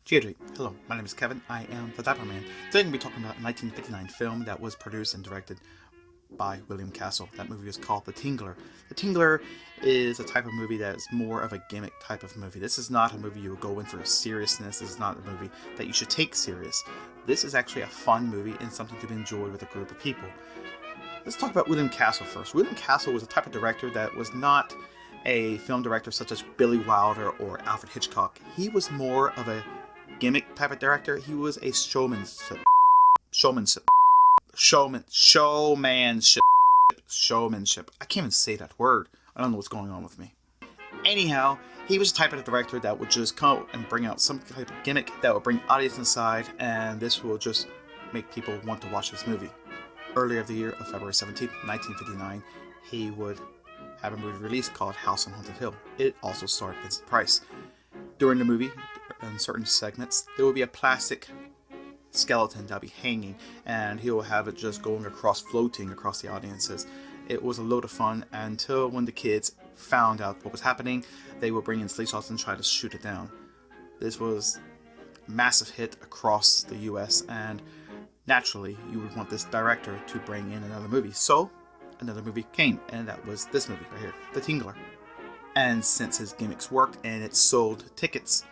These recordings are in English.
G. Hello, my name is Kevin. I am the Dapper Man. Today I'm going to be talking about a 1959 film that was produced and directed by William Castle. That movie is called The Tingler. The Tingler is a type of movie that is more of a gimmick type of movie. This is not a movie you would go in for seriousness. This is not a movie that you should take serious. This is actually a fun movie and something to be enjoyed with a group of people. Let's talk about William Castle first. William Castle was a type of director that was not a film director such as Billy Wilder or Alfred Hitchcock. He was more of a gimmick type of director. He was a showmanship. I can't even say that word. I don't know what's going on with me. Anyhow, he was the type of director that would just come and bring out some type of gimmick that would bring audience inside, and this will just make people want to watch this movie. Earlier of the year of February 17th, 1959, he would have a movie released called House on Haunted Hill. It also starred Vincent Price. During the movie, in certain segments, there will be a plastic skeleton that'll be hanging, and he will have it just going across, floating across the audiences. It was a load of fun until when the kids found out what was happening, they would bring in slingshots and try to shoot it down. This was a massive hit across the US, and naturally you would want this director to bring in another movie. So another movie came, and that was this movie right here, The Tingler. And since his gimmicks worked and it sold tickets,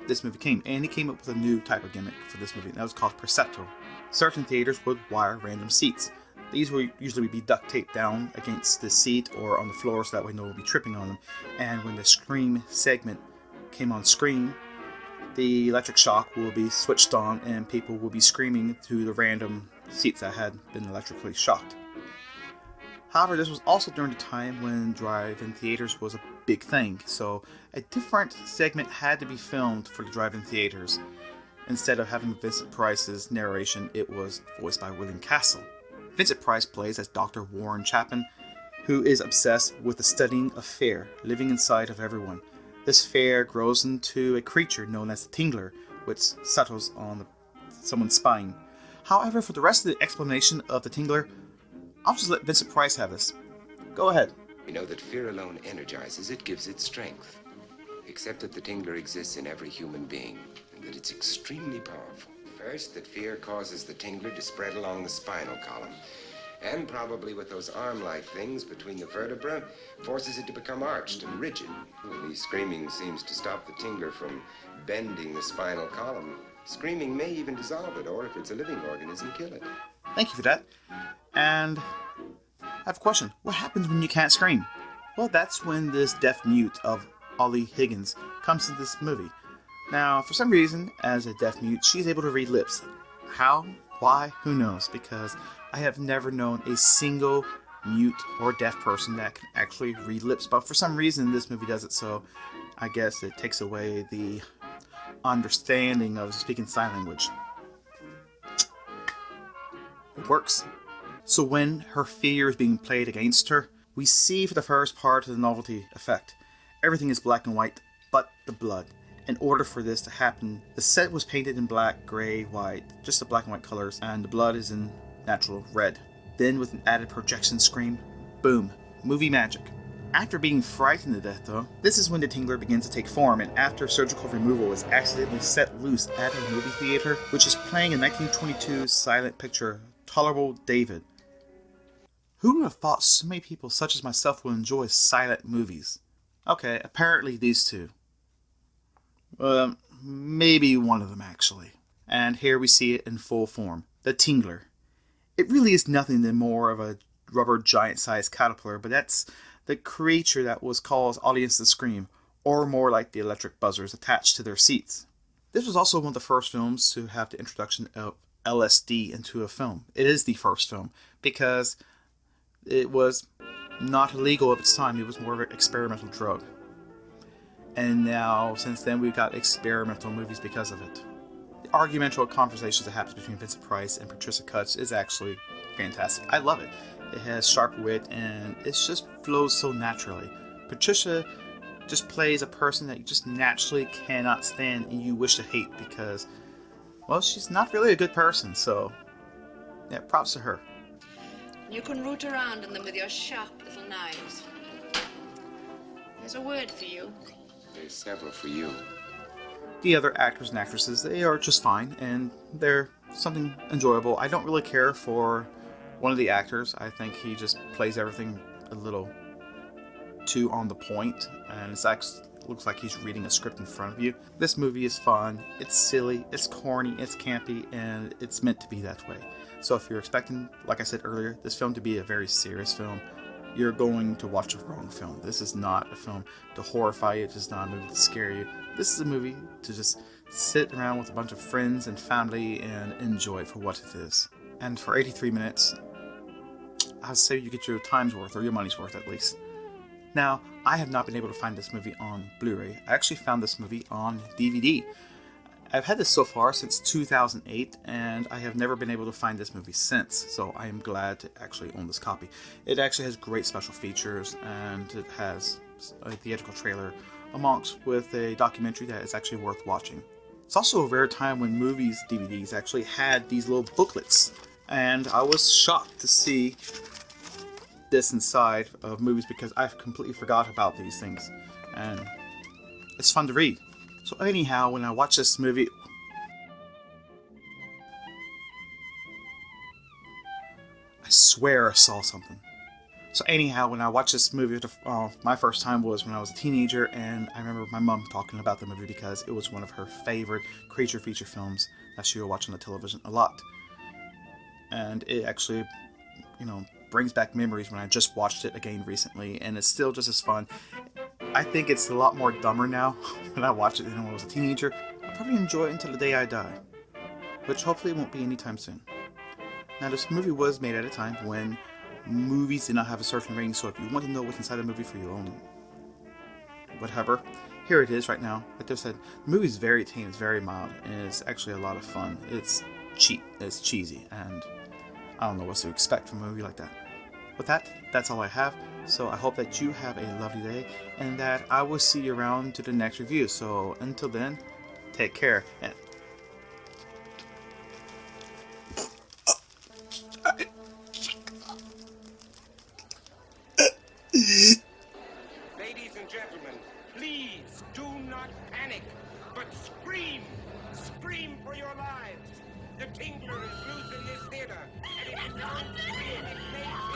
this movie came, and he came up with a new type of gimmick for this movie, and that was called Presetto. Certain theaters would wire random seats. These would usually be duct taped down against the seat or on the floor so that way no one would be tripping on them. And when the Scream segment came on screen, the electric shock will be switched on and people will be screaming through the random seats that had been electrically shocked. However, this was also during the time when drive-in theaters was a big thing, so a different segment had to be filmed for the drive-in theaters. Instead of having Vincent Price's narration, it was voiced by William Castle. Vincent Price plays as Dr. Warren Chapman, who is obsessed with the studying of fear, living inside of everyone. This fear grows into a creature known as the Tingler, which settles on someone's spine. However, for the rest of the explanation of the Tingler, I'll just let Vincent Price have this. Go ahead. We know that fear alone energizes, it gives it strength. Except that the Tingler exists in every human being, and that it's extremely powerful. First, that fear causes the Tingler to spread along the spinal column, and probably with those arm-like things between the vertebrae, forces it to become arched and rigid. The screaming seems to stop the Tingler from bending the spinal column. Screaming may even dissolve it, or if it's a living organism, kill it. Thank you for that. And I have a question. What happens when you can't scream? Well, that's when this deaf mute of Ollie Higgins comes into this movie. Now, for some reason, as a deaf mute, she's able to read lips. How? Why? Who knows? Because I have never known a single mute or deaf person that can actually read lips. But for some reason, this movie does it, so I guess it takes away the understanding of speaking sign language. It works. So when her fear is being played against her, we see for the first part of the novelty effect. Everything is black and white, but the blood. In order for this to happen, the set was painted in black, gray, white, just the black and white colors, and the blood is in natural red. Then with an added projection screen, boom, movie magic. After being frightened to death though, this is when the Tingler begins to take form, and after surgical removal is accidentally set loose at a movie theater, which is playing a 1922 silent picture, Tolerable David. Who would have thought so many people such as myself would enjoy silent movies? Okay, apparently these two. Maybe one of them actually. And here we see it in full form. The Tingler. It really is nothing more of a rubber giant-sized caterpillar, but that's the creature that was caused audience to scream, or more like the electric buzzers attached to their seats. This was also one of the first films to have the introduction of LSD into a film. It is the first film, because it was not illegal at its time. It was more of an experimental drug. And now, since then, we've got experimental movies because of it. The argumentative conversations that happens between Vincent Price and Patricia Cutts is actually fantastic. I love it. It has sharp wit, and it just flows so naturally. Patricia just plays a person that you just naturally cannot stand and you wish to hate because, well, she's not really a good person, so yeah, props to her. You can root around in them with your sharp little knives. There's a word for you. There's several for you. The other actors and actresses, they are just fine, and they're something enjoyable. I don't really care for one of the actors. I think he just plays everything a little too on the point, and it actually looks like he's reading a script in front of you. This movie is fun, it's silly, it's corny, it's campy, and it's meant to be that way. So if you're expecting, like I said earlier, this film to be a very serious film, you're going to watch the wrong film. This is not a film to horrify you. It is not a movie to scare you. This is a movie to just sit around with a bunch of friends and family and enjoy it for what it is. And for 83 minutes, I'd say you get your time's worth, or your money's worth at least. Now, I have not been able to find this movie on Blu-ray. I actually found this movie on DVD. I've had this so far since 2008, and I have never been able to find this movie since, so I am glad to actually own this copy. It actually has great special features, and it has a theatrical trailer amongst with a documentary that is actually worth watching. It's also a rare time when movies DVDs actually had these little booklets, and I was shocked to see this inside of movies because I completely forgot about these things, and it's fun to read. So anyhow, when I watch this movie, I swear I saw something. So anyhow, when I watched this movie, my first time was when I was a teenager, and I remember my mom talking about the movie because it was one of her favorite creature feature films that she would watch on the television a lot. And it actually, brings back memories when I just watched it again recently, and it's still just as fun. I think it's a lot more dumber now when I watch it than when I was a teenager. I'll probably enjoy it until the day I die, which hopefully won't be anytime soon. Now, this movie was made at a time when movies did not have a certain rating, so if you want to know what's inside a movie for your own whatever, here it is right now. Like I said, the movie is very tame, it's very mild, and it's actually a lot of fun. It's cheap, it's cheesy, and I don't know what to expect from a movie like that. With that, that's all I have. So I hope that you have a lovely day, and that I will see you around to the next review. So until then, take care. And Ladies and gentlemen, please do not panic, but scream! Scream for your lives! The Tingler is loose in this theater, and if you don't scream, it may